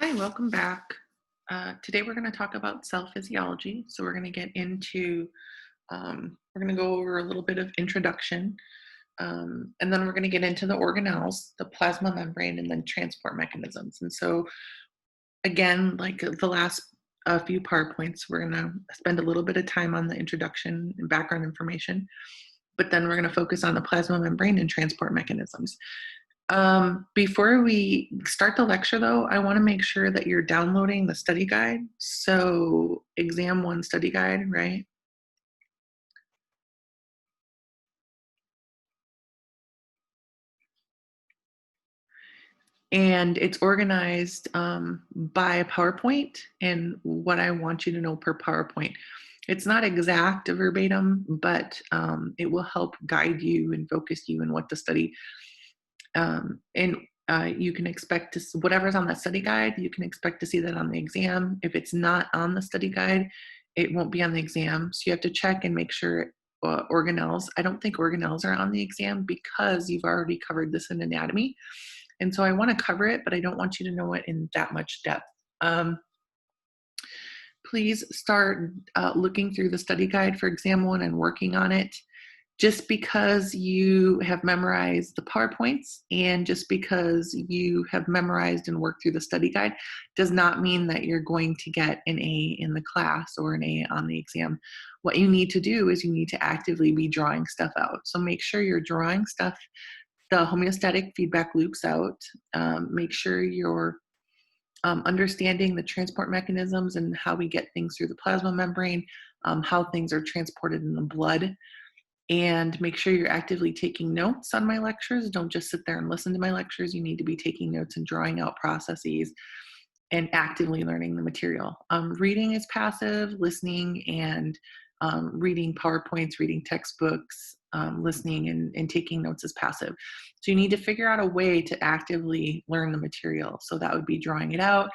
Hi, welcome back. Today we're going to talk about cell physiology. So we're going to get into, we're going to go over a little bit of introduction, and then we're going to get into the organelles, the plasma membrane, and then transport mechanisms. And so again, like the last few PowerPoints, we're going to spend a little bit of time on the introduction and background information, but then we're going to focus on the plasma membrane and transport mechanisms. Before we start the lecture though, I want to make sure that you're downloading the study guide. So exam one study guide, right? And it's organized by PowerPoint and what I want you to know per PowerPoint. It's not exact verbatim, but it will help guide you and focus you in what to study. And you can expect to, whatever's on that study guide, you can expect to see that on the exam. If it's not on the study guide, it won't be on the exam. So you have to check and make sure organelles. I don't think organelles are on the exam because you've already covered this in anatomy. And so I want to cover it, but I don't want you to know it in that much depth. Please start looking through the study guide for exam one and working on it. Just because you have memorized the PowerPoints and just because you have memorized and worked through the study guide does not mean that you're going to get an A in the class or an A on the exam. What you need to do is you need to actively be drawing stuff out. So make sure you're drawing stuff, the homeostatic feedback loops out. Make sure you're understanding the transport mechanisms and how we get things through the plasma membrane, how things are transported in the blood. And make sure you're actively taking notes on my lectures. Don't just sit there and listen to my lectures. You need to be taking notes and drawing out processes and actively learning the material. Reading is passive, listening and reading PowerPoints, reading textbooks, listening and taking notes is passive. So you need to figure out a way to actively learn the material. So that would be drawing it out,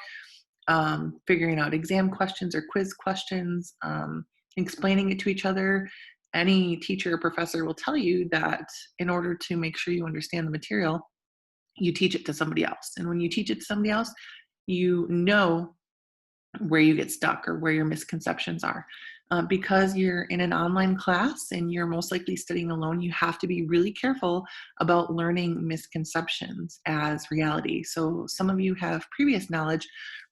figuring out exam questions or quiz questions, explaining it to each other. Any teacher or professor will tell you that in order to make sure you understand the material, you teach it to somebody else. And when you teach it to somebody else, you know where you get stuck or where your misconceptions are. Because you're in an online class and you're most likely studying alone, you have to be really careful about learning misconceptions as reality. So some of you have previous knowledge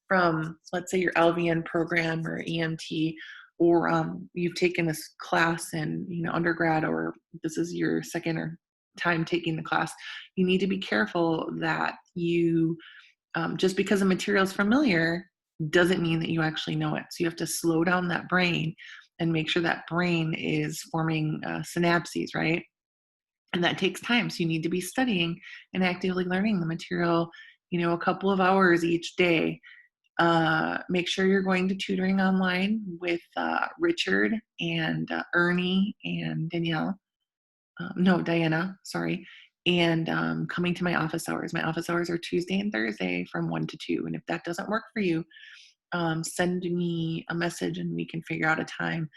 from, let's say, your LVN program or EMT, or you've taken this class in undergrad, or this is your second or time taking the class. You need to be careful that you just because the material is familiar doesn't mean that you actually know it. So you have to slow down that brain and make sure that brain is forming synapses, right? And that takes time. So you need to be studying and actively learning the material, a couple of hours each day. Make sure you're going to tutoring online with Richard and Ernie and Danielle. Diana, sorry. And coming to my office hours. My office hours are Tuesday and Thursday from 1 to 2. And if that doesn't work for you, send me a message and we can figure out a time.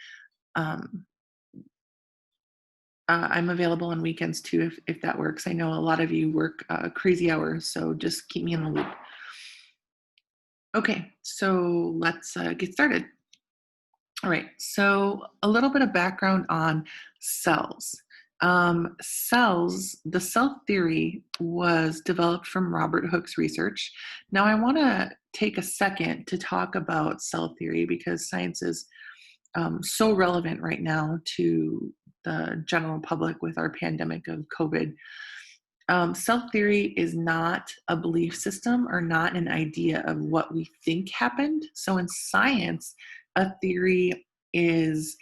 I'm available on weekends too, if that works. I know a lot of you work crazy hours, so just keep me in the loop. Okay, so let's get started. All right, so a little bit of background on cells. Cells, the cell theory was developed from Robert Hooke's research. Now, I want to take a second to talk about cell theory because science is so relevant right now to the general public with our pandemic of COVID. Cell theory is not a belief system or not an idea of what we think happened. So in science, a theory is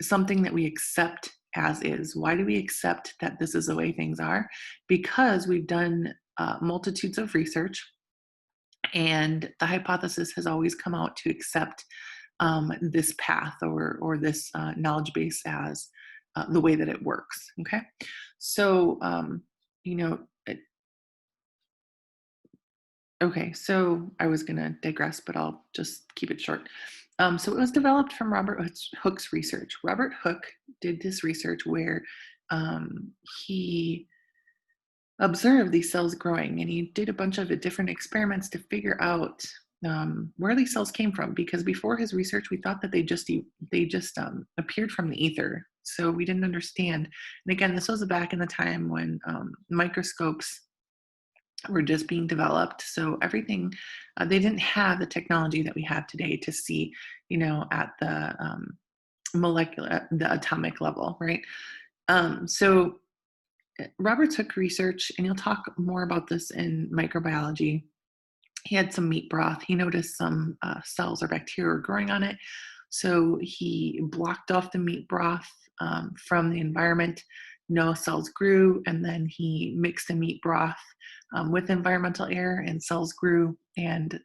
something that we accept as is. Why do we accept that this is the way things are? Because we've done multitudes of research, and the hypothesis has always come out to accept this path or this knowledge base as the way that it works. Okay, so okay, so I was going to digress, but I'll just keep it short. So it was developed from Robert Hooke's research. Robert Hooke did this research where he observe these cells growing, and he did a bunch of different experiments to figure out where these cells came from. Because before his research, we thought that they just appeared from the ether, so we didn't understand. And again, this was back in the time when microscopes were just being developed, so everything they didn't have the technology that we have today to see, at the molecular, the atomic level, right? So Robert took research, and he'll talk more about this in microbiology. He had some meat broth. He noticed some cells or bacteria were growing on it. So he blocked off the meat broth from the environment. No cells grew. And then he mixed the meat broth with environmental air, and cells grew. And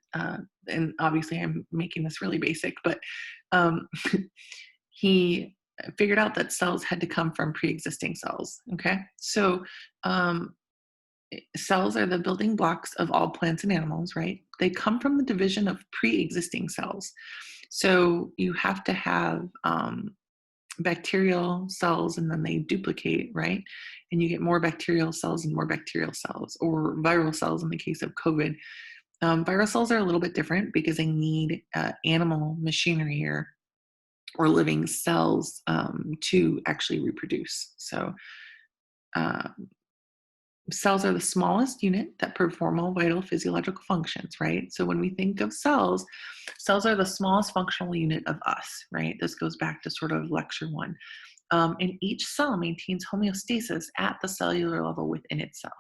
obviously, I'm making this really basic, but um, he figured out that cells had to come from pre-existing cells. Okay, so cells are the building blocks of all plants and animals, right? They come from the division of pre-existing cells. So you have to have bacterial cells, and then they duplicate, right? And you get more bacterial cells and more bacterial cells, or viral cells in the case of COVID. Viral cells are a little bit different because they need animal machinery or living cells to actually reproduce. So cells are the smallest unit that perform all vital physiological functions, right? So when we think of cells, cells are the smallest functional unit of us, right? This goes back to sort of lecture one. And each cell maintains homeostasis at the cellular level within itself.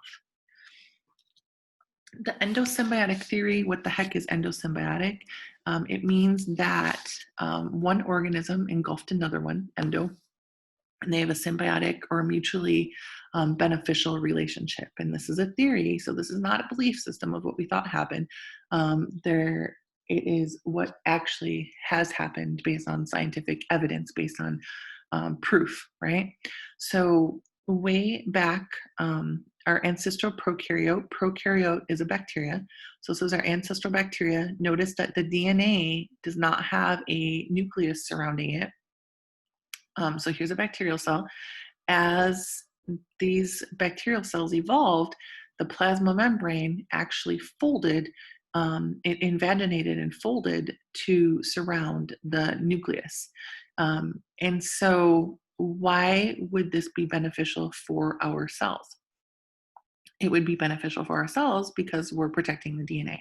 The endosymbiotic theory, what the heck is endosymbiotic? It means that one organism engulfed another one, endo, and they have a symbiotic or mutually beneficial relationship. And this is a theory, so this is not a belief system of what we thought happened. It is what actually has happened based on scientific evidence, based on proof, right? So way back, our ancestral prokaryote is a bacteria. So this is our ancestral bacteria. Notice that the DNA does not have a nucleus surrounding it. So here's a bacterial cell. As these bacterial cells evolved, the plasma membrane actually folded, it invaginated and folded to surround the nucleus. And so why would this be beneficial for our cells? It would be beneficial for our cells because we're protecting the DNA,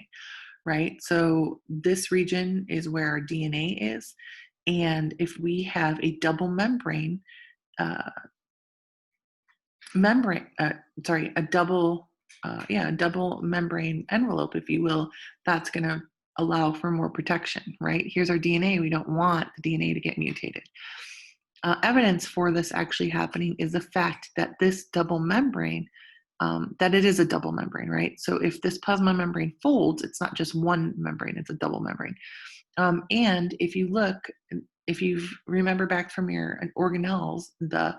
right? So this region is where our DNA is. And if we have a double membrane, a double membrane envelope, if you will, that's going to allow for more protection, right? Here's our DNA. We don't want the DNA to get mutated. Evidence for this actually happening is the fact that this double membrane, that it is a double membrane, right? So if this plasma membrane folds, it's not just one membrane, it's a double membrane. And if you remember back from your organelles, the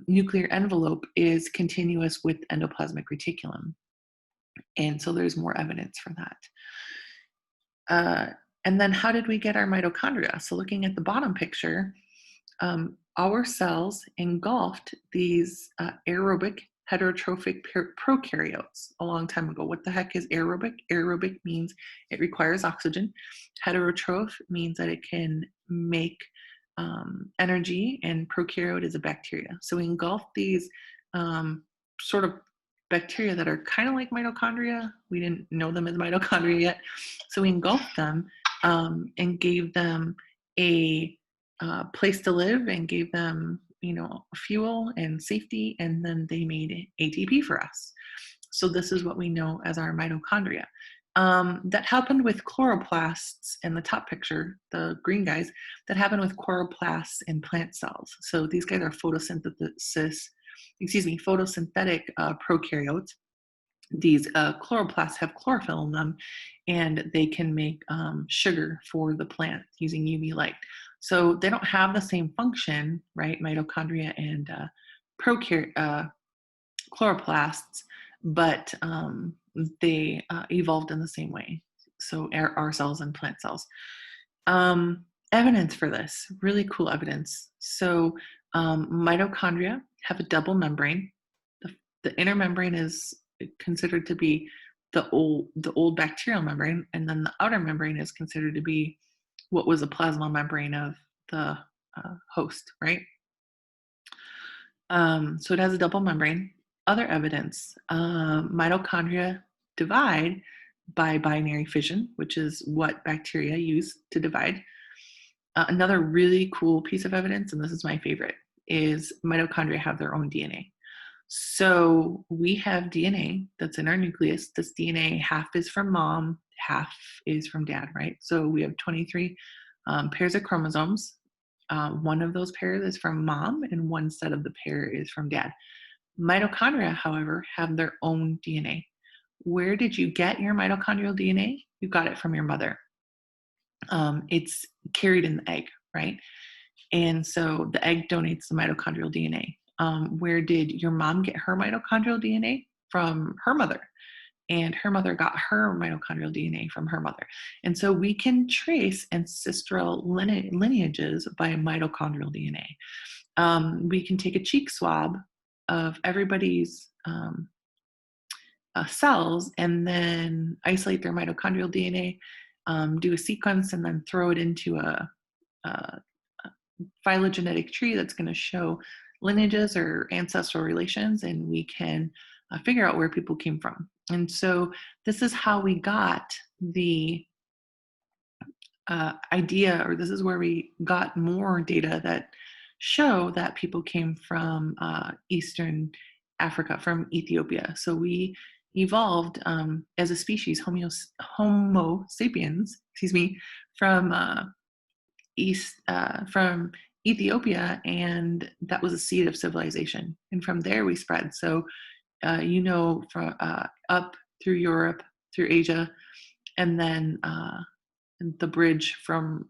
nuclear envelope is continuous with endoplasmic reticulum. And so there's more evidence for that. And then how did we get our mitochondria? So looking at the bottom picture, our cells engulfed these aerobic heterotrophic prokaryotes a long time ago. What the heck is aerobic? Aerobic means it requires oxygen. Heterotroph means that it can make energy, and prokaryote is a bacteria. So we engulfed these sort of bacteria that are kind of like mitochondria. We didn't know them as mitochondria yet. So we engulfed them and gave them a place to live, and gave them, fuel and safety, and then they made ATP for us. So this is what we know as our mitochondria. That happened with chloroplasts in the top picture, the green guys. That happened with chloroplasts in plant cells. So these guys are photosynthetic prokaryotes. These chloroplasts have chlorophyll in them, and they can make sugar for the plant using UV light. So they don't have the same function, right? Mitochondria and chloroplasts, but they evolved in the same way. So our cells and plant cells. Evidence for this, really cool evidence. So mitochondria have a double membrane. the inner membrane is considered to be the old bacterial membrane, and then the outer membrane is considered to be what was a plasma membrane of the host, right? So it has a double membrane. Other evidence, mitochondria divide by binary fission, which is what bacteria use to divide. Another really cool piece of evidence, and this is my favorite, is mitochondria have their own DNA. So we have DNA that's in our nucleus. This DNA, half is from mom, half is from dad, right? So we have 23 pairs of chromosomes. One of those pairs is from mom, and one set of the pair is from dad. Mitochondria, however, have their own DNA. Where did you get your mitochondrial DNA? You got it from your mother. It's carried in the egg, right? And so the egg donates the mitochondrial DNA. Where did your mom get her mitochondrial DNA? From her mother. And her mother got her mitochondrial DNA from her mother. And so we can trace ancestral lineages by mitochondrial DNA. We can take a cheek swab of everybody's cells and then isolate their mitochondrial DNA, do a sequence, and then throw it into a phylogenetic tree that's going to show lineages or ancestral relations, and we can figure out where people came from. And so this is how we got the idea, or this is where we got more data that show that people came from Eastern Africa, from Ethiopia. So we evolved as a species, Homo sapiens, from from Ethiopia, and that was a seed of civilization. And from there we spread. So from up through Europe, through Asia, and then the bridge from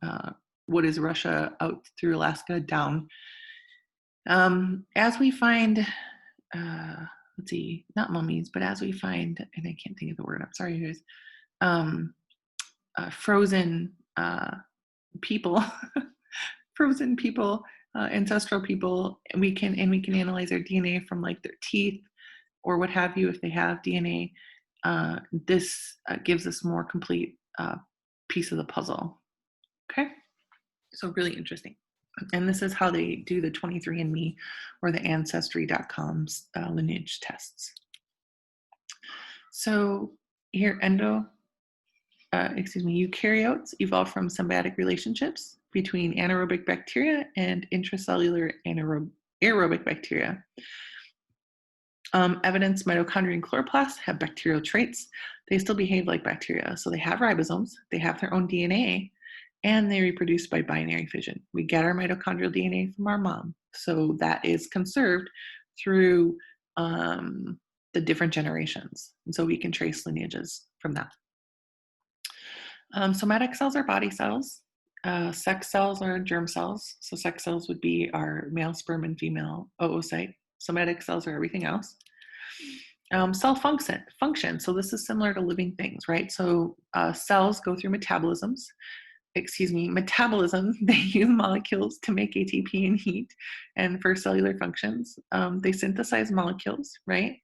what is Russia out through Alaska down. As we find, let's see, not mummies, but as we find, and I can't think of the word, I'm sorry, guys, frozen people, frozen people, ancestral people, and we can analyze their DNA from like their teeth or what have you if they have DNA. This gives us more complete piece of the puzzle. Okay, so really interesting. And this is how they do the 23andMe or the Ancestry.com's lineage tests. So here, eukaryotes evolved from symbiotic relationships between anaerobic bacteria and intracellular aerobic bacteria. Evidence mitochondria and chloroplasts have bacterial traits. They still behave like bacteria. So they have ribosomes, they have their own DNA, and they reproduce by binary fission. We get our mitochondrial DNA from our mom. So that is conserved through the different generations. And so we can trace lineages from that. Somatic cells are body cells. Sex cells are germ cells. So sex cells would be our male sperm and female oocyte. Somatic cells are everything else. Cell function. So this is similar to living things, right? So cells go through metabolism. They use molecules to make ATP and heat, and for cellular functions, they synthesize molecules, right?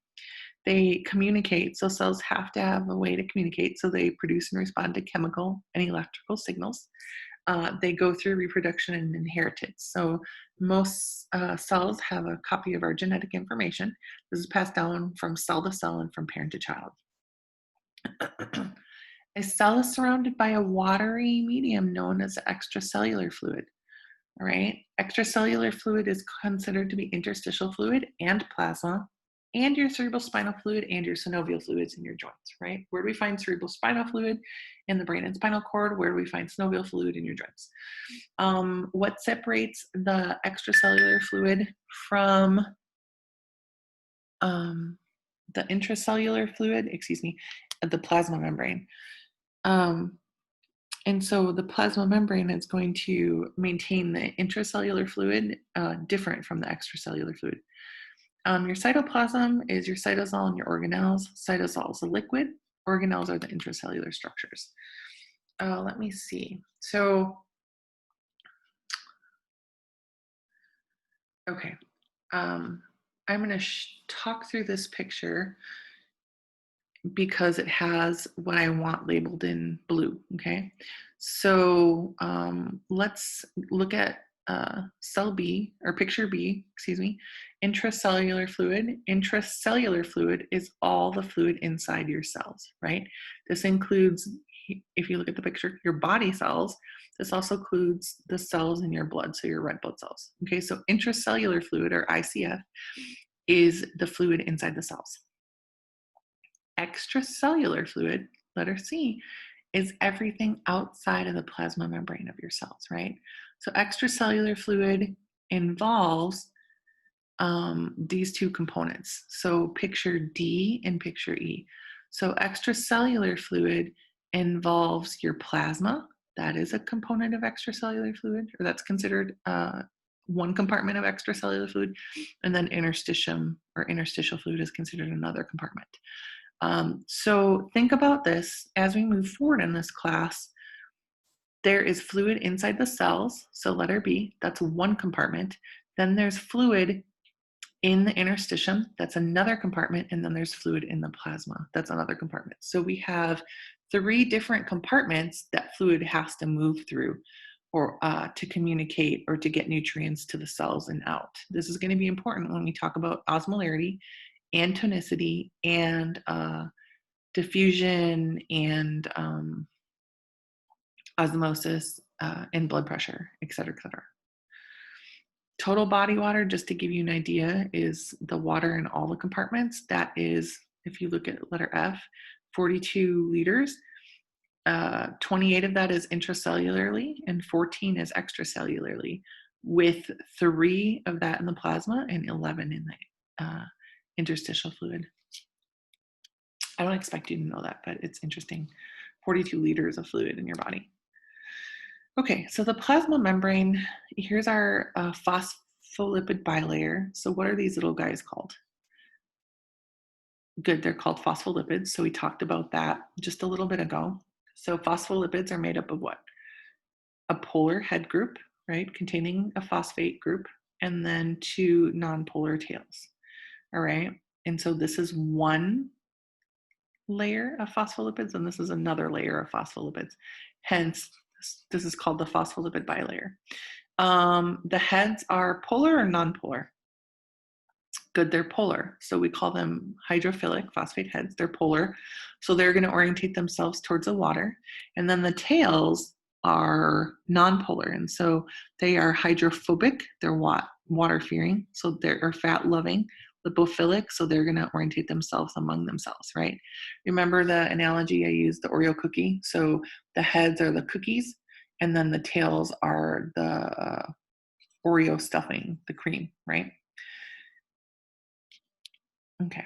They communicate. So cells have to have a way to communicate. So they produce and respond to chemical and electrical signals. They go through reproduction and inheritance. So most cells have a copy of our genetic information. This is passed down from cell to cell and from parent to child. A cell is surrounded by a watery medium known as extracellular fluid. All right, extracellular fluid is considered to be interstitial fluid and plasma, and your cerebrospinal fluid and your synovial fluids in your joints, right? Where do we find cerebrospinal fluid? In the brain and spinal cord. Where do we find synovial fluid? In your joints. What separates the extracellular fluid from the intracellular fluid, the plasma membrane. And so the plasma membrane is going to maintain the intracellular fluid different from the extracellular fluid. Your cytoplasm is your cytosol and your organelles. Cytosol is a liquid. Organelles are the intracellular structures. Let me see. So, okay. I'm going to talk through this picture because it has what I want labeled in blue, okay? So let's look at cell B, or picture B, excuse me, intracellular fluid. Intracellular fluid is all the fluid inside your cells, right? This includes, if you look at the picture, your body cells. This also includes the cells in your blood, so your red blood cells. Okay, so intracellular fluid, or ICF, is the fluid inside the cells. Extracellular fluid, letter C, is everything outside of the plasma membrane of your cells, right? So extracellular fluid involves these two components. So picture D and picture E. So extracellular fluid involves your plasma. That is a component of extracellular fluid, or that's considered one compartment of extracellular fluid. And then interstitium, or interstitial fluid, is considered another compartment. So think about this as we move forward in this class. There is fluid inside the cells, so letter B, that's one compartment. Then there's fluid in the interstitium, that's another compartment, and then there's fluid in the plasma, that's another compartment. So we have 3 different compartments that fluid has to move through, or to communicate or to get nutrients to the cells and out. This is going to be important when we talk about osmolarity and tonicity and diffusion and osmosis and blood pressure, et cetera, et cetera. Total body water, just to give you an idea, is the water in all the compartments. That is, if you look at letter F, 42 liters. 28 of that is intracellularly and 14 is extracellularly, with 3 of that in the plasma and 11 in the interstitial fluid. I don't expect you to know that, but it's interesting. 42 liters of fluid in your body. Okay, so the plasma membrane, here's our phospholipid bilayer. So what are these little guys called? Good, they're called phospholipids. So we talked about that just a little bit ago. So phospholipids are made up of what? A polar head group, right, containing a phosphate group, and then 2 nonpolar tails, all right? And so this is one layer of phospholipids, and this is another layer of phospholipids. Hence, this is called the phospholipid bilayer. The heads are polar or nonpolar? Good, they're polar. So we call them hydrophilic phosphate heads. They're polar. So they're going to orientate themselves towards the water. And then the tails are nonpolar. And so they are hydrophobic. They're water-fearing. So they're fat-loving. Lipophilic. So they're going to orientate themselves among themselves, right? Remember the analogy I used, the Oreo cookie? So the heads are the cookies, and then the tails are the Oreo stuffing, the cream, right? Okay.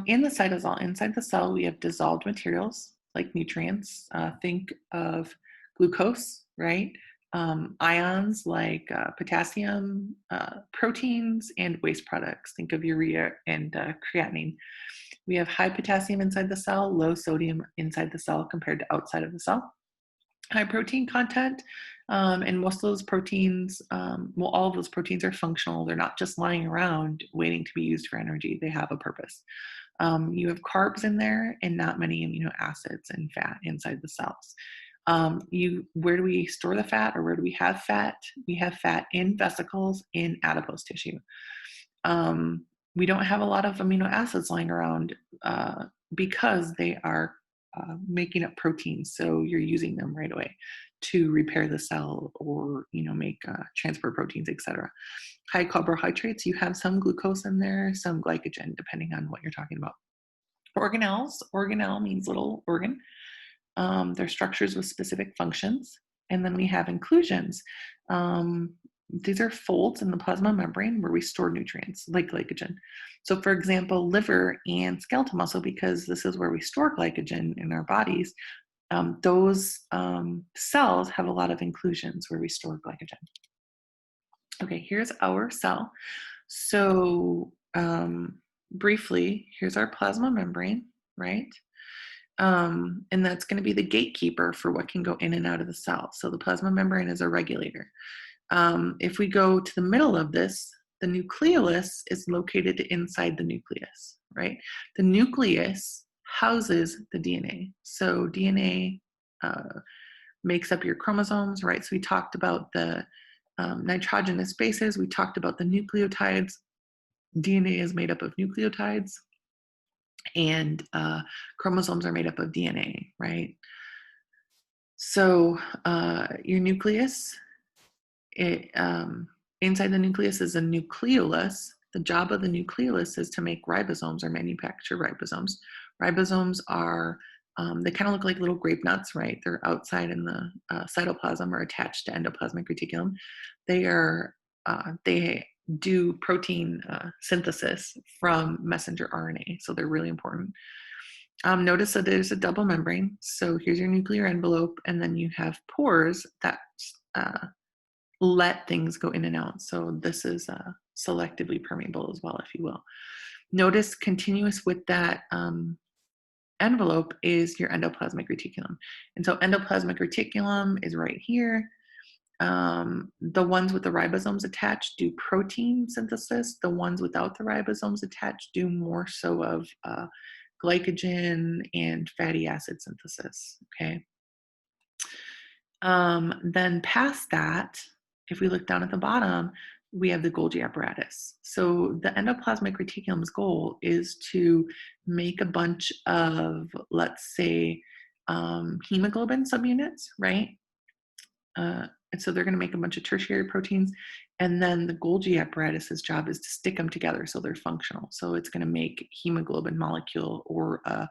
In the cytosol, inside the cell, we have dissolved materials like nutrients. Think of glucose, right? Ions like potassium, proteins, and waste products. Think of urea and creatinine. We have high potassium inside the cell, low sodium inside the cell compared to outside of the cell. High protein content, and most of those proteins, well, all of those proteins are functional. They're not just lying around waiting to be used for energy. They have a purpose. You have carbs in there and not many amino acids and fat inside the cells. Where do we store the fat, or where do we have fat? We have fat in vesicles, in adipose tissue. We don't have a lot of amino acids lying around because they are making up proteins, so you're using them right away to repair the cell, or make transport proteins, etc. High carbohydrates, you have some glucose in there, some glycogen, depending on what you're talking about. Organelles, organelle means little organ. They're structures with specific functions. And then we have inclusions. These are folds in the plasma membrane where we store nutrients like glycogen. So for example, liver and skeletal muscle, because this is where we store glycogen in our bodies, those cells have a lot of inclusions where we store glycogen. Okay, here's our cell. So briefly, here's our plasma membrane, right? And that's going to be the gatekeeper for what can go in and out of the cell. So the plasma membrane is a regulator. If we go to the middle of this, The nucleolus is located inside the nucleus, right? The nucleus houses the DNA. So DNA makes up your chromosomes, right? So we talked about the nitrogenous bases. We talked about the nucleotides. DNA is made up of nucleotides, and chromosomes are made up of DNA, right? So your nucleus, inside the nucleus is a nucleolus. The job of the nucleolus is to make ribosomes or manufacture ribosomes. Ribosomes are, they kind of look like little grape nuts, right? They're outside in the cytoplasm or attached to endoplasmic reticulum. They do protein synthesis from messenger RNA, so they're really important. Notice that there's a double membrane. So here's your nuclear envelope, and then you have pores that let things go in and out. So this is selectively permeable as well, if you will. Notice continuous with that envelope is your endoplasmic reticulum. And so endoplasmic reticulum is right here. The ones with the ribosomes attached do protein synthesis. The ones without the ribosomes attached do more so of glycogen and fatty acid synthesis, okay? Then past that, if we look down at the bottom, we have the Golgi apparatus. So the endoplasmic reticulum's goal is to make a bunch of, let's say, hemoglobin subunits, right? And so they're going to make a bunch of tertiary proteins, and then the Golgi apparatus's job is to stick them together so they're functional. So it's going to make hemoglobin molecule or a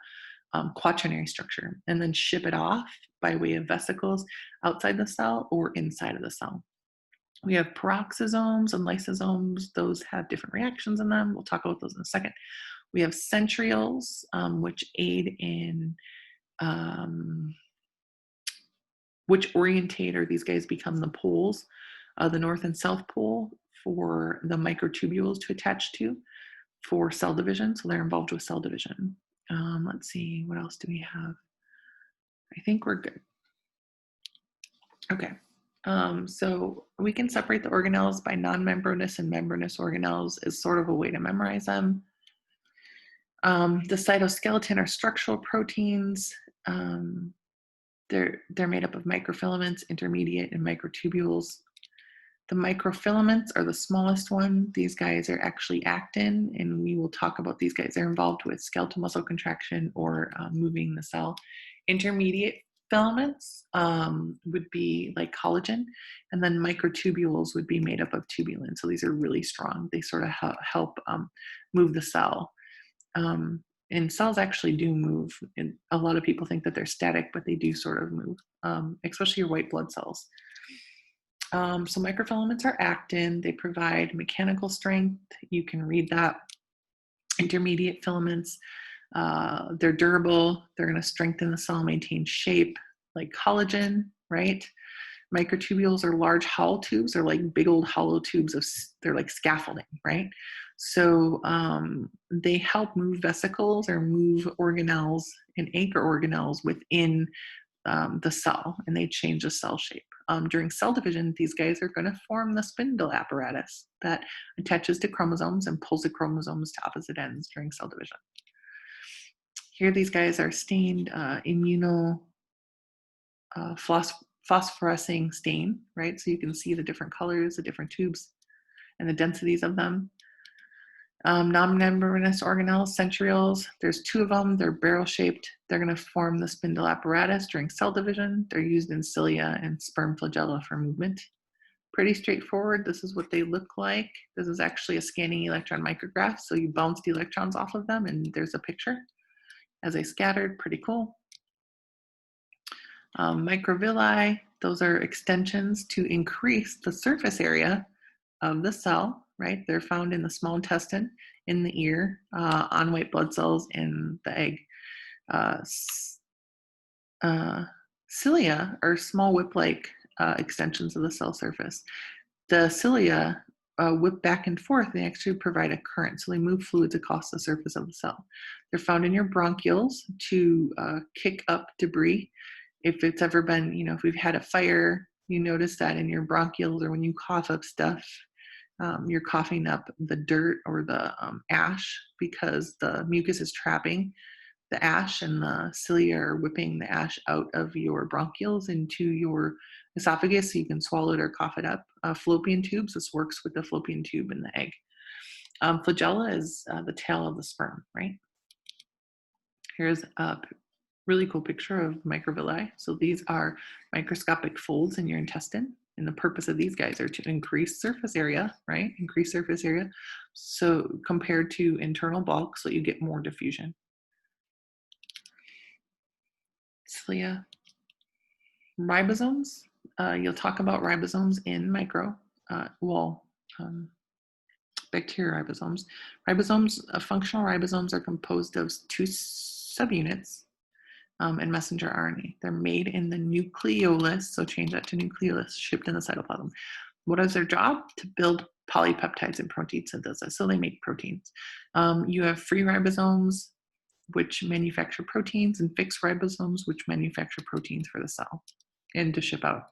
quaternary structure, and then ship it off by way of vesicles outside the cell or inside of the cell. We have peroxisomes and lysosomes. Those have different reactions in them. We'll talk about those in a second. We have centrioles, which aid in which orientate, or these guys become the poles, the north and south pole for the microtubules to attach to for cell division. So they're involved with cell division. Let's see, what else do we have? I think we're good. Okay, so we can separate the organelles by non-membranous and membranous organelles as sort of a way to memorize them. The cytoskeleton are structural proteins. They're made up of microfilaments, intermediate, and microtubules. The microfilaments are the smallest one. These guys are actually actin, and we will talk about these guys. They're involved with skeletal muscle contraction or moving the cell. Intermediate filaments would be like collagen, and then microtubules would be made up of tubulin. So these are really strong. They sort of help move the cell. And cells actually do move, and a lot of people think that they're static, but they do sort of move, especially your white blood cells. So microfilaments are actin. They provide mechanical strength. You can read that. Intermediate filaments, they're durable. They're going to strengthen the cell, maintain shape, like collagen, right? Microtubules are large hollow tubes. They're like big old hollow tubes they're like scaffolding, right? So they help move vesicles or move organelles and anchor organelles within the cell, and they change the cell shape. During cell division, these guys are going to form the spindle apparatus that attaches to chromosomes and pulls the chromosomes to opposite ends during cell division. Here, these guys are stained phosphorescing stain, right? So you can see the different colors, the different tubes, and the densities of them. Non-membranous organelles, centrioles, there's two of them. They're barrel-shaped. They're going to form the spindle apparatus during cell division. They're used in cilia and sperm flagella for movement. Pretty straightforward. This is what they look like. This is actually a scanning electron micrograph. So you bounce the electrons off of them, and there's a picture as they scattered. Pretty cool. Microvilli, those are extensions to increase the surface area of the cell, right? They're found in the small intestine, in the ear, on white blood cells, in the egg. Cilia are small whip-like extensions of the cell surface. The cilia whip back and forth, and they actually provide a current, so they move fluids across the surface of the cell. They're found in your bronchioles to kick up debris. If it's ever been, if we've had a fire, you notice that in your bronchioles, or when you cough up stuff, You're coughing up the dirt or the ash because the mucus is trapping the ash, and the cilia are whipping the ash out of your bronchioles into your esophagus so you can swallow it or cough it up. Fallopian tubes, this works with the fallopian tube in the egg. Flagella is the tail of the sperm, right? Here's a really cool picture of microvilli. So these are microscopic folds in your intestine. And the purpose of these guys are to increase surface area, right? Increase surface area. So compared to internal bulk, so you get more diffusion. Cilia. Ribosomes. You'll talk about ribosomes in bacterial ribosomes. Functional ribosomes are composed of 2 subunits and messenger RNA. They're made in the nucleolus, so change that to nucleolus, shipped in the cytoplasm. What is their job? To build polypeptides and protein synthesis, so they make proteins. You have free ribosomes, which manufacture proteins, and fixed ribosomes, which manufacture proteins for the cell and to ship out.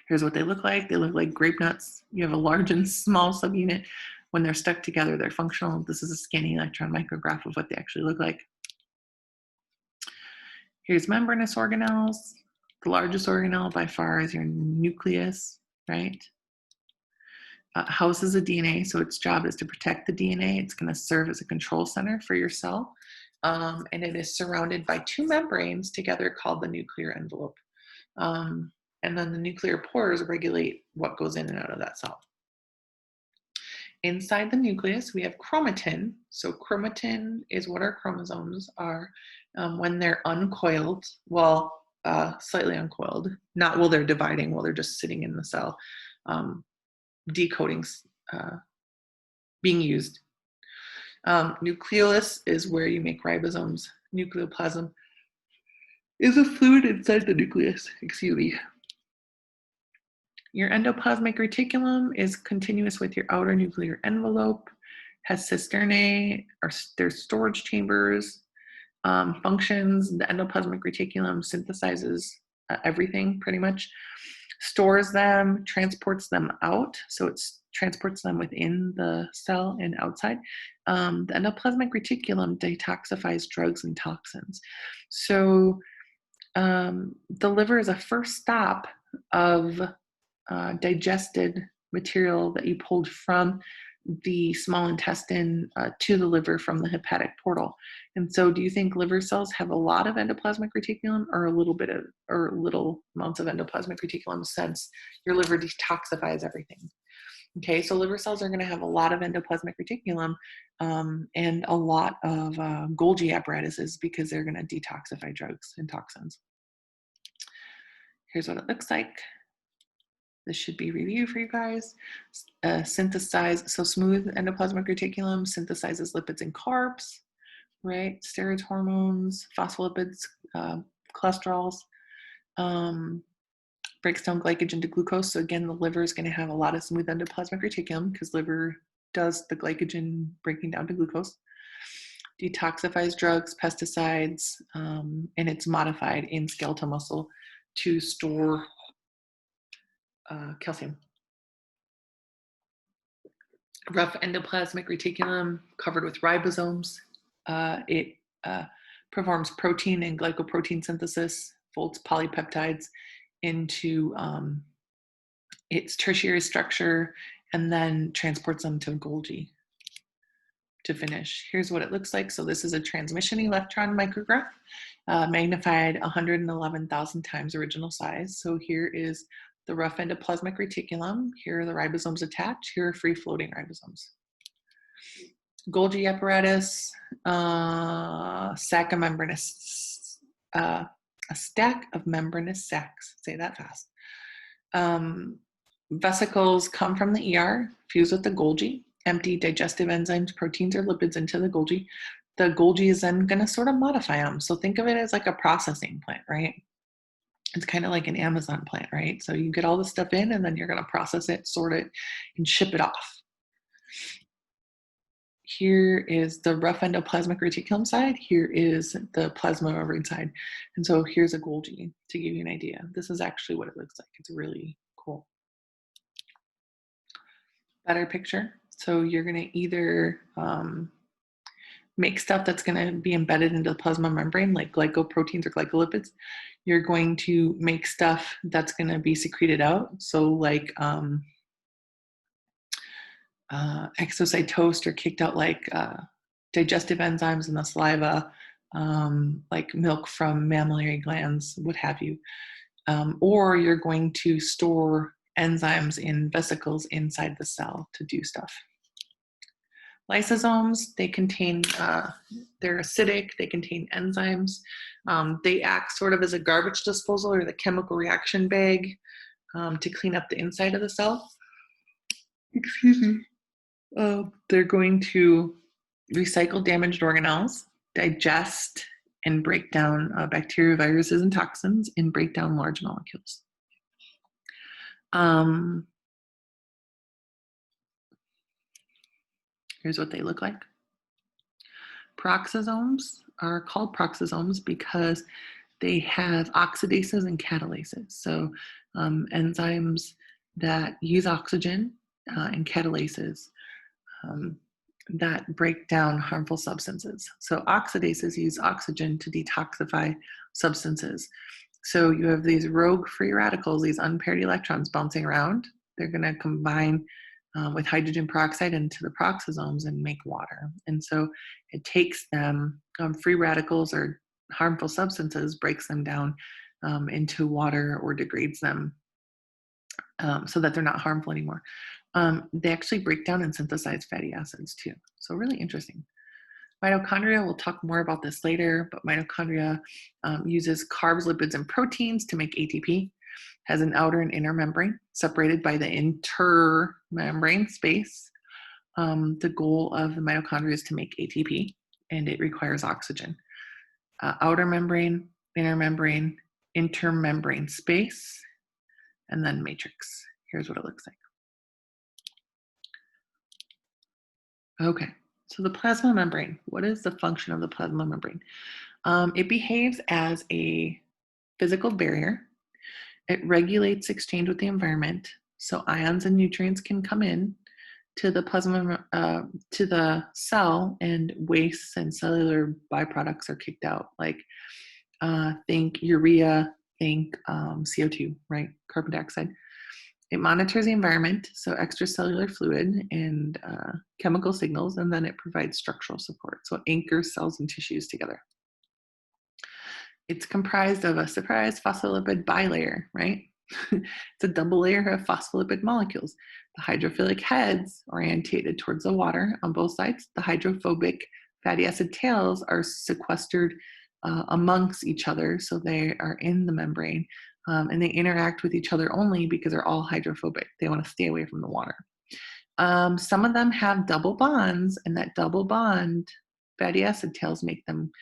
Here's what they look like. They look like grape nuts. You have a large and small subunit. When they're stuck together, they're functional. This is a scanning electron micrograph of what they actually look like. Here's membranous organelles. The largest organelle by far is your nucleus, right? Houses the DNA, so its job is to protect the DNA. It's going to serve as a control center for your cell. And it is surrounded by 2 membranes together called the nuclear envelope. And then the nuclear pores regulate what goes in and out of that cell. Inside the nucleus, we have chromatin. So chromatin is what our chromosomes are when they're uncoiled, slightly uncoiled, not while they're dividing, while they're just sitting in the cell, decoding, being used. Nucleolus is where you make ribosomes. Nucleoplasm is a fluid inside the nucleus, excuse me. Your endoplasmic reticulum is continuous with your outer nuclear envelope, has cisternae, or there's storage chambers, functions. The endoplasmic reticulum synthesizes everything pretty much, stores them, transports them out, so it transports them within the cell and outside. The endoplasmic reticulum detoxifies drugs and toxins. So the liver is a first stop of digested material that you pulled from the small intestine to the liver from the hepatic portal. And so do you think liver cells have a lot of endoplasmic reticulum or little amounts of endoplasmic reticulum, since your liver detoxifies everything? Okay, so liver cells are going to have a lot of endoplasmic reticulum and a lot of Golgi apparatuses, because they're going to detoxify drugs and toxins. Here's what it looks like. This should be review for you guys. So smooth endoplasmic reticulum synthesizes lipids and carbs, right? Steroids, hormones, phospholipids, cholesterols, breaks down glycogen to glucose. So again, the liver is going to have a lot of smooth endoplasmic reticulum because liver does the glycogen breaking down to glucose. Detoxifies drugs, pesticides, and it's modified in skeletal muscle to store calcium. Rough endoplasmic reticulum covered with ribosomes. It performs protein and glycoprotein synthesis, folds polypeptides into its tertiary structure, and then transports them to Golgi to finish. Here's what it looks like. So this is a transmission electron micrograph, magnified 111,000 times original size. So here is the rough endoplasmic reticulum. Here are the ribosomes attached. Here are free-floating ribosomes. Golgi apparatus, sac of membranous, a stack of membranous sacs. Say that fast. Vesicles come from the ER, fuse with the Golgi, empty digestive enzymes, proteins, or lipids into the Golgi. The Golgi is then going to sort of modify them. So think of it as like a processing plant, right? It's kind of like an Amazon plant, right? So you get all the stuff in, and then you're going to process it, sort it, and ship it off. Here is the rough endoplasmic reticulum side. Here is the plasma membrane side. And so here's a Golgi to give you an idea. This is actually what it looks like. It's really cool. better picture. So you're going to either make stuff that's going to be embedded into the plasma membrane, like glycoproteins or glycolipids. You're going to make stuff that's going to be secreted out. So like exocytosed or kicked out, like digestive enzymes in the saliva, like milk from mammary glands, what have you. Or you're going to store enzymes in vesicles inside the cell to do stuff. Lysosomes, they contain, they're acidic, they contain enzymes. They act sort of as a garbage disposal or the chemical reaction bag to clean up the inside of the cell. Excuse me. They're going to recycle damaged organelles, digest and break down bacteria, viruses, and toxins, and break down large molecules. Here's what they look like. Peroxisomes are called peroxisomes because they have oxidases and catalases. So enzymes that use oxygen and catalases that break down harmful substances. So oxidases use oxygen to detoxify substances. So you have these rogue free radicals, these unpaired electrons bouncing around. They're going to combine with hydrogen peroxide into the peroxisomes and make water. And so it takes them, free radicals or harmful substances, breaks them down into water or degrades them so that they're not harmful anymore. They actually break down and synthesize fatty acids too. So really interesting. Mitochondria, we'll talk more about this later, but mitochondria uses carbs, lipids, and proteins to make ATP. Has an outer and inner membrane separated by the intermembrane space. The goal of the mitochondria is to make ATP, and it requires oxygen. Outer membrane, inner membrane, intermembrane space, and then matrix. Here's what it looks like. Okay, so the plasma membrane. What is the function of the plasma membrane? It behaves as a physical barrier. It regulates exchange with the environment, so ions and nutrients can come in to the plasma, to the cell, and wastes and cellular byproducts are kicked out. Like think urea, think CO2, right? Carbon dioxide. It monitors the environment, so extracellular fluid and chemical signals, and then it provides structural support. So it anchors cells and tissues together. It's comprised of a surprise phospholipid bilayer, right? It's a double layer of phospholipid molecules. The hydrophilic heads orientated towards the water on both sides. The hydrophobic fatty acid tails are sequestered amongst each other, so they are in the membrane, and they interact with each other only because they're all hydrophobic. They want to stay away from the water. Some of them have double bonds, and that double bond fatty acid tails make them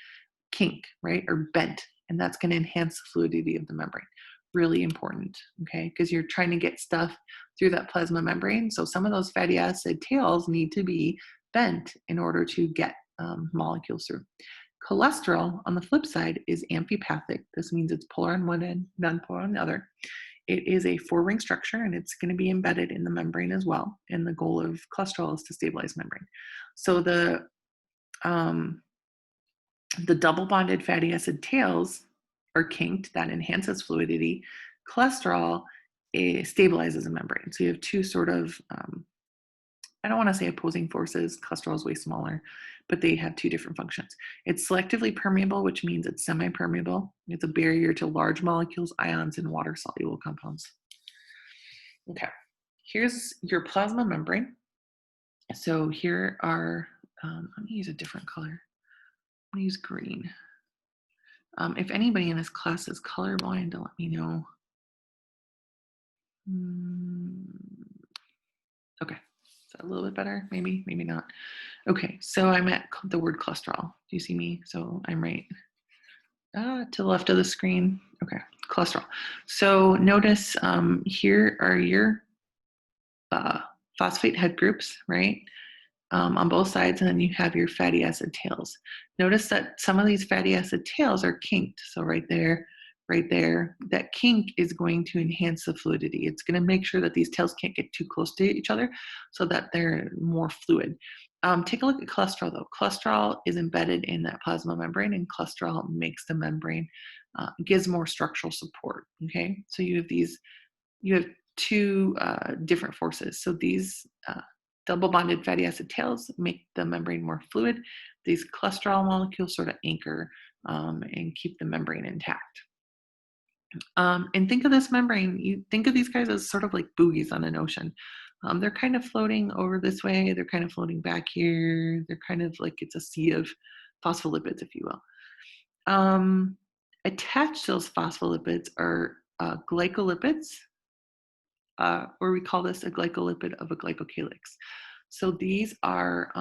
kink, right, or bent, and that's going to enhance the fluidity of the membrane. Really important, okay, because you're trying to get stuff through that plasma membrane. So some of those fatty acid tails need to be bent in order to get molecules through. Cholesterol, on the flip side, is amphipathic. This means it's polar on one end, non-polar on the other. It is a four-ring structure, and it's going to be embedded in the membrane as well. And the goal of cholesterol is to stabilize membrane. So the double bonded fatty acid tails are kinked. That enhances fluidity. Cholesterol stabilizes a membrane. So you have two sort of, I don't want to say opposing forces. Cholesterol is way smaller, but they have two different functions. It's selectively permeable, which means it's semi-permeable. It's a barrier to large molecules, ions, and water-soluble compounds. Okay, here's your plasma membrane. So here are, let me use a different color. I'm gonna use green. If anybody in this class is colorblind, let me know. Okay, is that a little bit better? Maybe, maybe not. Okay, so I'm at the word cholesterol. Do you see me? So I'm right to the left of the screen. Okay, cholesterol. So notice here are your phosphate head groups, right? On both sides, and then you have your fatty acid tails. Notice that some of these fatty acid tails are kinked. So right there, right there, that kink is going to enhance the fluidity. It's going to make sure that these tails can't get too close to each other so that they're more fluid. Take a look at cholesterol though. Cholesterol is embedded in that plasma membrane, and cholesterol makes the membrane, gives more structural support, okay? So you have two different forces. So these double bonded fatty acid tails make the membrane more fluid. These cholesterol molecules sort of anchor and keep the membrane intact. And think of this membrane, you think of these guys as sort of like buoys on an ocean. They're kind of floating over this way, they're kind of floating back here, they're kind of like it's a sea of phospholipids, if you will. Attached to those phospholipids are glycolipids, or we call this a glycolipid of a glycocalyx. So these are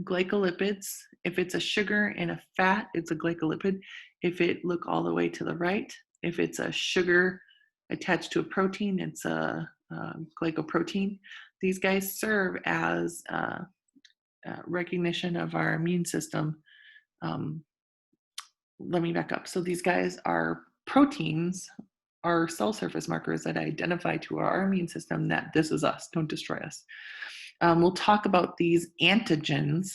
glycolipids. If it's a sugar and a fat, it's a glycolipid. If it look all the way to the right, if it's a sugar attached to a protein, it's a glycoprotein. These guys serve as recognition of our immune system. Let me back up. So these guys are proteins, are cell surface markers that identify to our immune system that this is us, don't destroy us. We'll talk about these antigens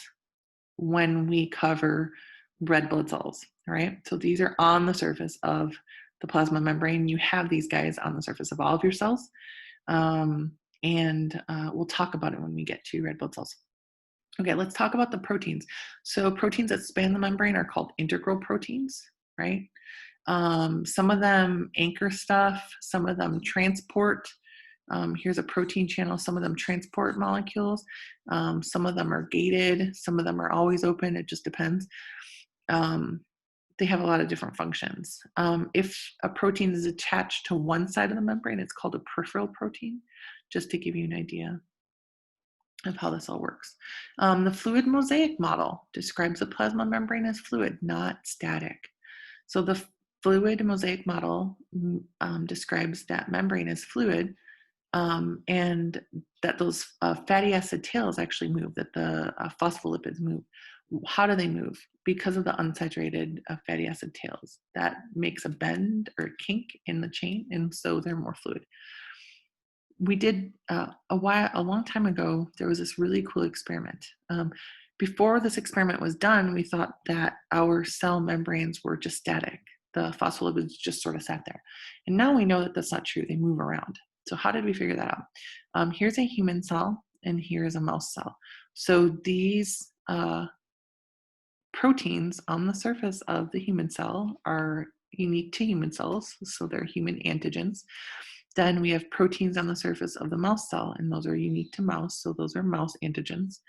when we cover red blood cells, all right? So these are on the surface of the plasma membrane. You have these guys on the surface of all of your cells. We'll talk about it when we get to red blood cells. Okay, let's talk about the proteins. So proteins that span the membrane are called integral proteins, right? Some of them anchor stuff, some of them transport. Here's a protein channel, some of them transport molecules. Some of them are gated, some of them are always open, it just depends. They have a lot of different functions. If a protein is attached to one side of the membrane, it's called a peripheral protein, just to give you an idea of how this all works. The fluid mosaic model describes the plasma membrane as fluid, not static. So the fluid mosaic model describes that membrane as fluid, and that those fatty acid tails actually move, that the phospholipids move. How do they move? Because of the unsaturated fatty acid tails. That makes a bend or a kink in the chain, and so they're more fluid. We did a long time ago, there was this really cool experiment. Before this experiment was done, we thought that our cell membranes were just static. The phospholipids just sort of sat there. And now we know that that's not true. They move around. So how did we figure that out? Here's a human cell, and here's a mouse cell. So these proteins on the surface of the human cell are unique to human cells, so they're human antigens. Then we have proteins on the surface of the mouse cell, and those are unique to mouse, so those are mouse antigens.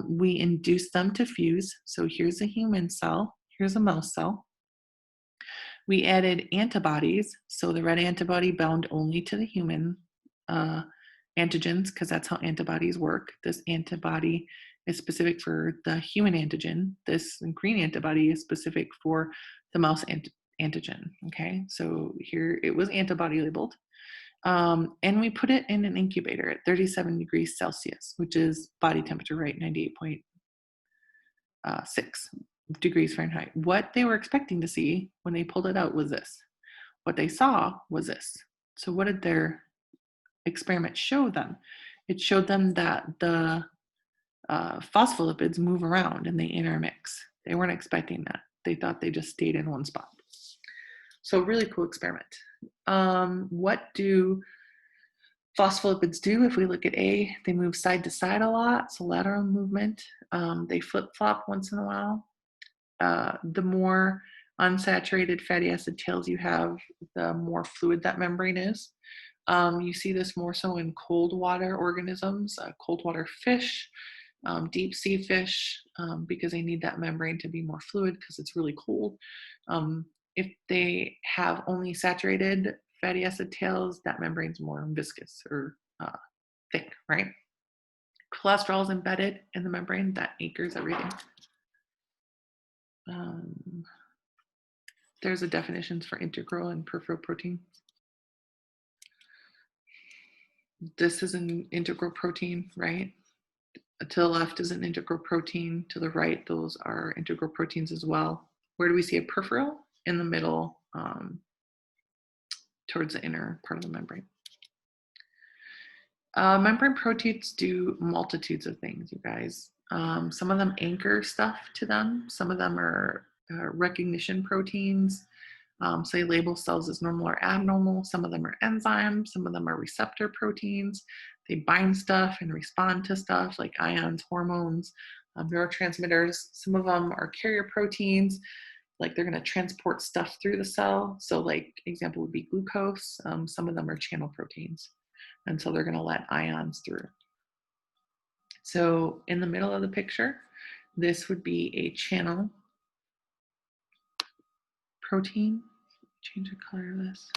We induce them to fuse, so here's a human cell, here's a mouse cell. We added antibodies, so the red antibody bound only to the human antigens, because that's how antibodies work. This antibody is specific for the human antigen. This green antibody is specific for the mouse antigen, okay? So here it was antibody labeled. And we put it in an incubator at 37 degrees Celsius, which is body temperature, right? 98.6 degrees Fahrenheit. What they were expecting to see when they pulled it out was this. What they saw was this. So what did their experiment show them? It showed them that the phospholipids move around and they intermix. They weren't expecting that. They thought they just stayed in one spot. So really cool experiment. What do phospholipids do? If we look at A, they move side to side a lot, so lateral movement. They flip-flop once in a while. The more unsaturated fatty acid tails you have, the more fluid that membrane is. You see this more so in cold water organisms, cold water fish, deep sea fish, because they need that membrane to be more fluid because it's really cold. If they have only saturated fatty acid tails, that membrane's more viscous or thick, right? Cholesterol is embedded in the membrane, that anchors everything. There's the definitions for integral and peripheral protein. This is an integral protein, right? To the left is an integral protein. To the right, those are integral proteins as well. Where do we see a peripheral? In the middle, towards the inner part of the membrane. Membrane proteins do multitudes of things, you guys. Some of them anchor stuff to them. Some of them are recognition proteins. So they label cells as normal or abnormal. Some of them are enzymes. Some of them are receptor proteins. They bind stuff and respond to stuff like ions, hormones, neurotransmitters. Some of them are carrier proteins, like they're going to transport stuff through the cell. So like example would be glucose. Some of them are channel proteins. And so they're going to let ions through. So in the middle of the picture, this would be a channel protein. Change the color of this.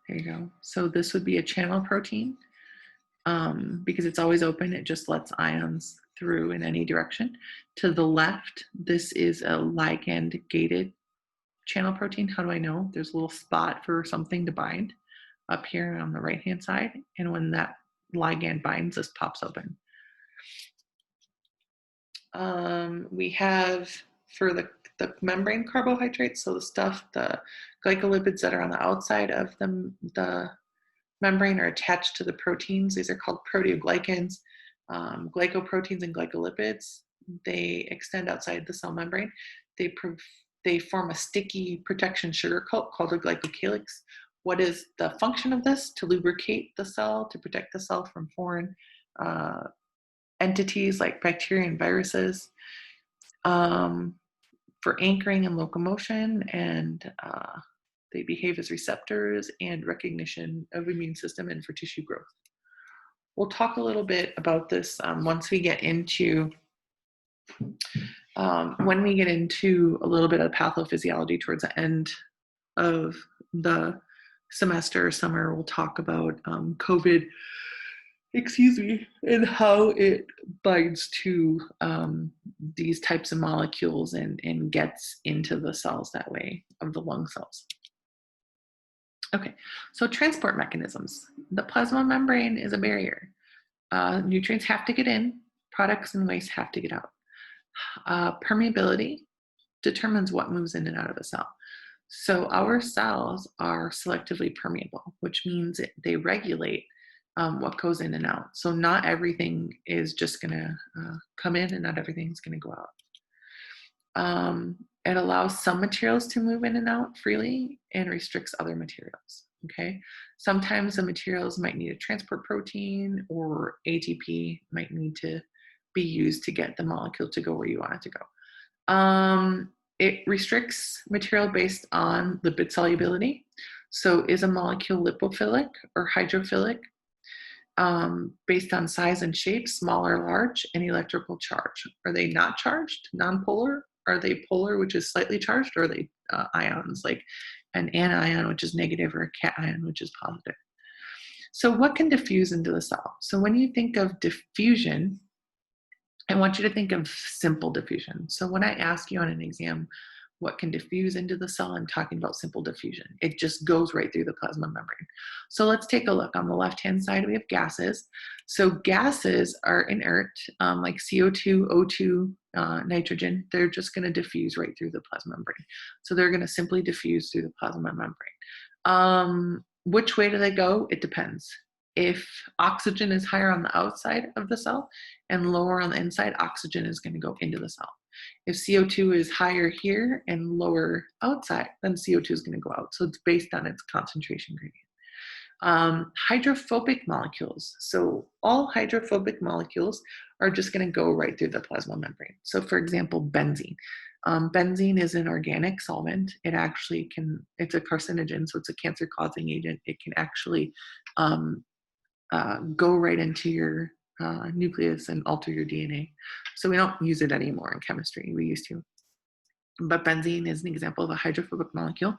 There you go. So this would be a channel protein. Because it's always open, it just lets ions through in any direction. To the left, this is a ligand-gated channel protein. How do I know? There's a little spot for something to bind up here on the right-hand side. And when that ligand binds, this pops open. We have for the membrane carbohydrates, so the stuff, the glycolipids that are on the outside of the membrane are attached to the proteins. These are called proteoglycans, glycoproteins and glycolipids. They extend outside the cell membrane. They form a sticky protection sugar coat called a glycocalyx. What is the function of this? To lubricate the cell, to protect the cell from foreign entities like bacteria and viruses, for anchoring and locomotion, and they behave as receptors and recognition of immune system and for tissue growth. We'll talk a little bit about this once we get into, when we get into a little bit of pathophysiology towards the end of the semester or summer. We'll talk about COVID, and how it binds to these types of molecules and gets into the cells that way of the lung cells. Okay, so transport mechanisms. The plasma membrane is a barrier. Nutrients have to get in, products and waste have to get out. Permeability determines what moves in and out of a cell. So our cells are selectively permeable, which means they regulate what goes in and out. So not everything is just gonna come in and not everything is gonna go out. It allows some materials to move in and out freely and restricts other materials, okay? Sometimes the materials might need a transport protein, or ATP might need to be used to get the molecule to go where you want it to go. It restricts material based on lipid solubility. So is a molecule lipophilic or hydrophilic? Based on size and shape, small or large, and electrical charge. Are they not charged, non-polar? Are they polar, which is slightly charged, or are they ions, like an anion, which is negative, or a cation, which is positive? So what can diffuse into the cell? So when you think of diffusion, I want you to think of simple diffusion. So when I ask you on an exam, what can diffuse into the cell, I'm talking about simple diffusion. It just goes right through the plasma membrane. So let's take a look. On the left-hand side, we have gases. So gases are inert, like CO2, O2, nitrogen. They're just gonna diffuse right through the plasma membrane. So they're gonna simply diffuse through the plasma membrane. Which way do they go? It depends. If oxygen is higher on the outside of the cell and lower on the inside, oxygen is going to go into the cell. If CO2 is higher here and lower outside, then CO2 is going to go out. So it's based on its concentration gradient. Hydrophobic molecules. So all hydrophobic molecules are just going to go right through the plasma membrane. So for example, benzene. Benzene is an organic solvent. It actually can, it's a carcinogen, so it's a cancer-causing agent. It can actually go right into your nucleus and alter your DNA. So we don't use it anymore in chemistry. We used to. But benzene is an example of a hydrophobic molecule.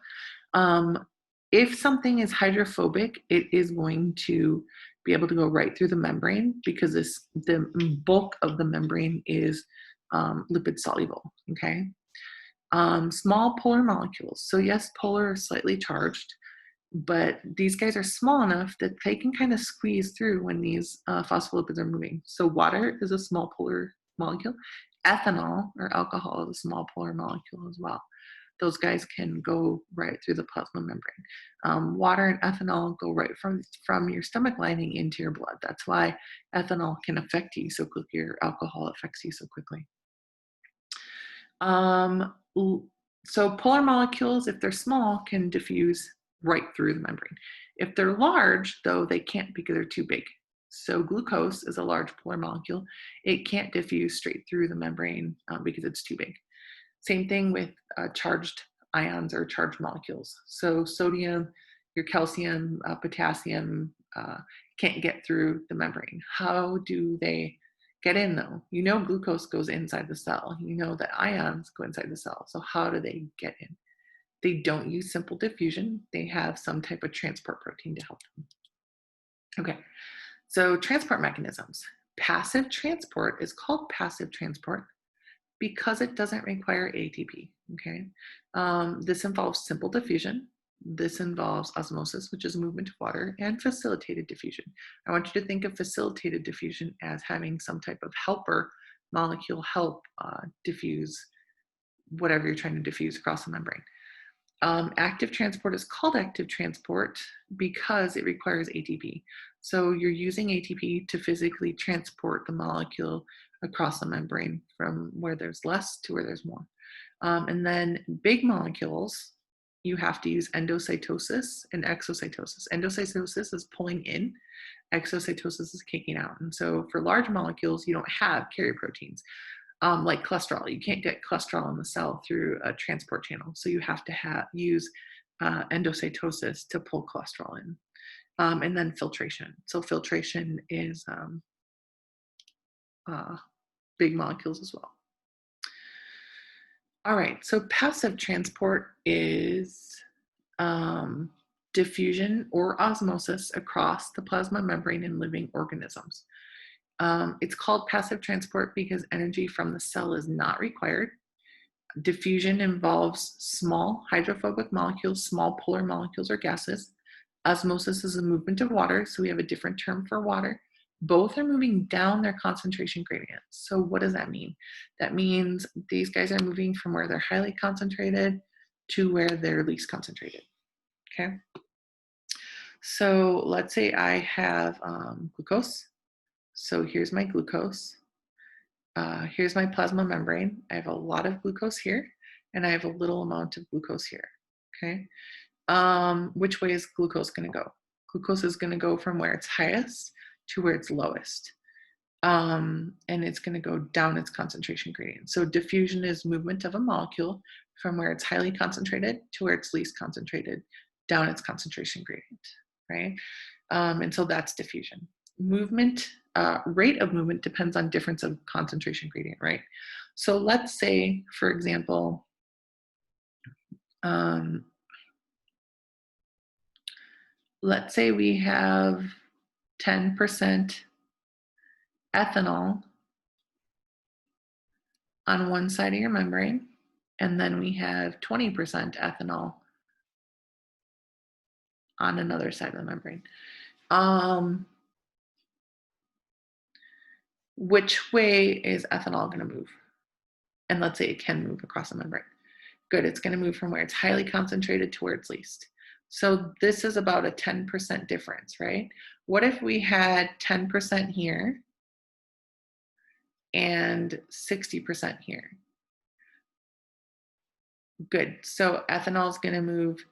If something is hydrophobic, it is going to be able to go right through the membrane because the bulk of the membrane is lipid soluble, okay? Small polar molecules. So yes, polar is slightly charged, but these guys are small enough that they can kind of squeeze through when these phospholipids are moving. So water is a small polar molecule. Ethanol or alcohol is a small polar molecule as well. those guys can go right through the plasma membrane. Water and ethanol go right from your stomach lining into your blood. That's why ethanol can affect you so quickly, or alcohol affects you so quickly. So polar molecules, if they're small, can diffuse right through the membrane. If they're large, though, they can't because they're too big. So glucose is a large polar molecule. It can't diffuse straight through the membrane because it's too big. Same thing with charged ions or charged molecules. So sodium, your calcium, potassium can't get through the membrane. How do they get in though? You know glucose goes inside the cell. You know that ions go inside the cell. So how do they get in? They don't use simple diffusion. They have some type of transport protein to help them. Okay, so transport mechanisms. Passive transport is called passive transport because it doesn't require ATP, okay? This involves simple diffusion. This involves osmosis, which is movement of water, and facilitated diffusion. I want you to think of facilitated diffusion as having some type of helper molecule help diffuse whatever you're trying to diffuse across the membrane. Active transport is called active transport because it requires ATP. So you're using ATP to physically transport the molecule across the membrane from where there's less to where there's more. And then big molecules, you have to use endocytosis and exocytosis. Endocytosis is pulling in, exocytosis is kicking out. And so for large molecules, you don't have carrier proteins. Like cholesterol, you can't get cholesterol in the cell through a transport channel. So you have to use endocytosis to pull cholesterol in. And then filtration. So filtration is big molecules as well. All right, so passive transport is diffusion or osmosis across the plasma membrane in living organisms. It's called passive transport because energy from the cell is not required. Diffusion involves small hydrophobic molecules, small polar molecules or gases. Osmosis is a movement of water, so we have a different term for water. Both are moving down their concentration gradient. So what does that mean? That means these guys are moving from where they're highly concentrated to where they're least concentrated, okay? So let's say I have glucose. So here's my glucose. Here's my plasma membrane. I have a lot of glucose here, and I have a little amount of glucose here, okay? Which way is glucose gonna go? Glucose is gonna go from where it's highest to where it's lowest. And it's gonna go down its concentration gradient. So diffusion is movement of a molecule from where it's highly concentrated to where it's least concentrated, down its concentration gradient, right? And so that's diffusion. Movement, rate of movement depends on difference of concentration gradient, right? So let's say, for example, let's say we have 10% ethanol on one side of your membrane, and then we have 20% ethanol on another side of the membrane. Which way is ethanol going to move? And let's say it can move across the membrane. Good, it's going to move from where it's highly concentrated to where it's least. So this is about a 10% difference, right? What if we had 10% here and 60% here? Good, so ethanol is going to move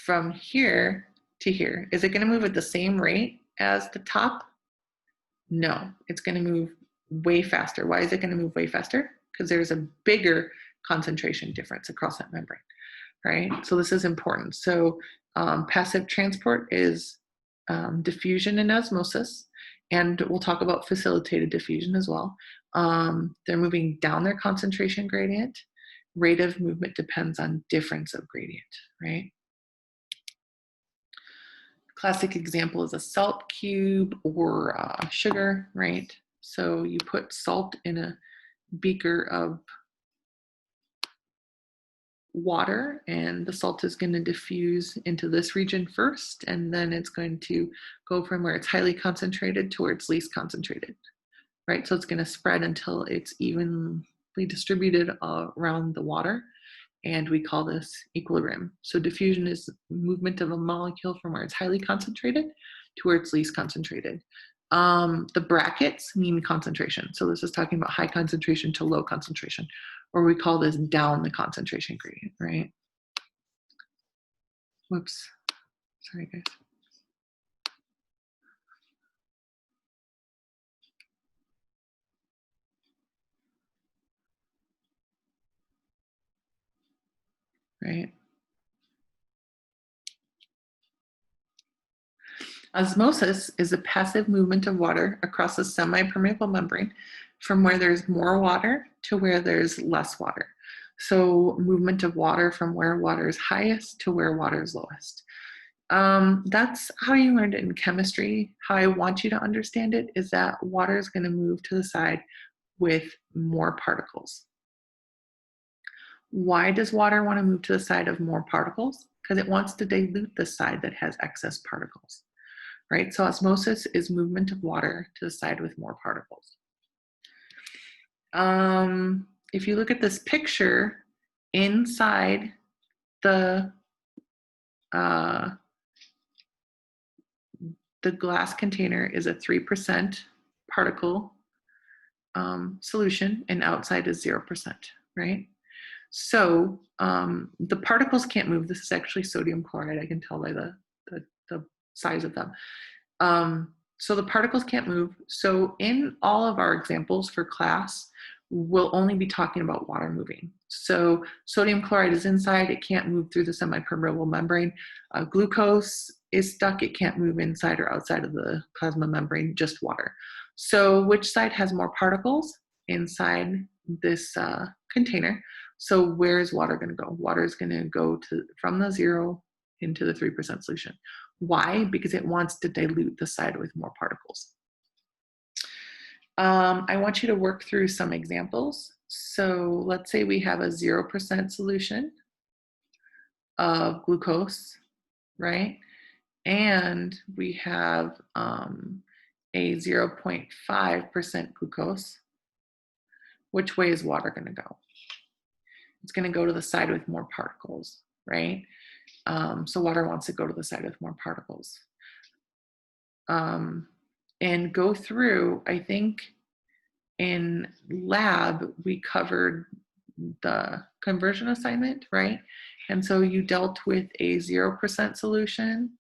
from here to here. Is it going to move at the same rate as the top? No, it's going to move way faster. Why is it going to move way faster? Because there's a bigger concentration difference across that membrane, right? So this is important. So passive transport is diffusion and osmosis, and we'll talk about facilitated diffusion as well. They're moving down their concentration gradient. Rate of movement depends on difference of gradient, right? Classic example is a salt cube or sugar, right? So you put salt in a beaker of water, and the salt is going to diffuse into this region first, and then it's going to go from where it's highly concentrated to where it's least concentrated, right? So it's going to spread until it's evenly distributed around the water, and we call this equilibrium. So diffusion is movement of a molecule from where it's highly concentrated to where it's least concentrated. The brackets mean concentration. So this is talking about high concentration to low concentration, or we call this down the concentration gradient, right? Whoops, sorry guys. Right. Osmosis is a passive movement of water across a semi-permeable membrane from where there's more water to where there's less water. So movement of water from where water is highest to where water is lowest. That's how you learned it in chemistry. How I want you to understand it is that water is going to move to the side with more particles. Why does water want to move to the side of more particles? Because it wants to dilute the side that has excess particles, right? So osmosis is movement of water to the side with more particles. If you look at this picture, inside the glass container is a 3% particle solution, and outside is 0%, right? So the particles can't move. This is actually sodium chloride. I can tell by the size of them. So the particles can't move. So in all of our examples for class, we'll only be talking about water moving. So sodium chloride is inside. It can't move through the semi-permeable membrane. Glucose is stuck. It can't move inside or outside of the plasma membrane, just water. So which side has more particles? Inside this container. So where is water going to go? Water is going to go from the 0 into the 3% solution. Why? Because it wants to dilute the side with more particles. I want you to work through some examples. So let's say we have a 0% solution of glucose, right? And we have a 0.5% glucose. Which way is water going to go? It's going to go to the side with more particles, right? So water wants to go to the side with more particles. And go through, I think in lab, we covered the conversion assignment, right? And so you dealt with a 0% solution,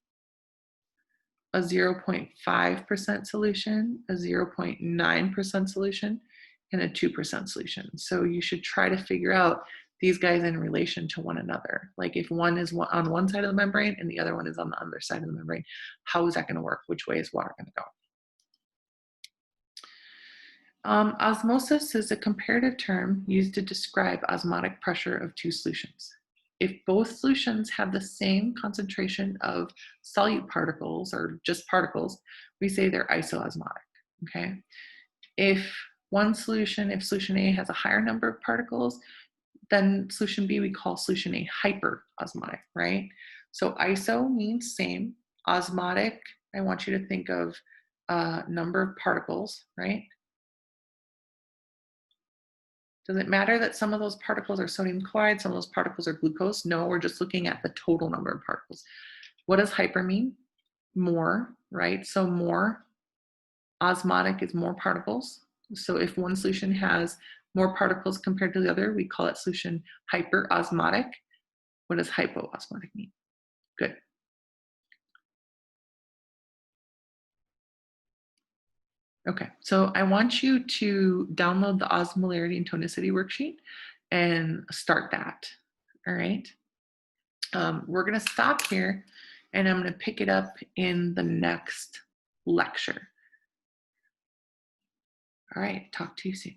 a 0.5% solution, a 0.9% solution, and a 2% solution. So you should try to figure out these guys in relation to one another. Like if one is on one side of the membrane and the other one is on the other side of the membrane, how is that going to work? Which way is water going to go? Osmosis is a comparative term used to describe osmotic pressure of two solutions. If both solutions have the same concentration of solute particles or just particles, we say they're isoosmotic, okay? If solution A has a higher number of particles, then solution B we call solution A hyperosmotic, right? So iso means same. Osmotic, I want you to think of number of particles, right? Does it matter that some of those particles are sodium chloride, some of those particles are glucose? No, we're just looking at the total number of particles. What does hyper mean? More, right? So more. Osmotic is more particles. So if one solution has more particles compared to the other, we call it solution hyperosmotic. What does hypoosmotic mean? Good. Okay, so I want you to download the osmolarity and tonicity worksheet and start that, all right? We're gonna stop here and I'm gonna pick it up in the next lecture. All right, talk to you soon.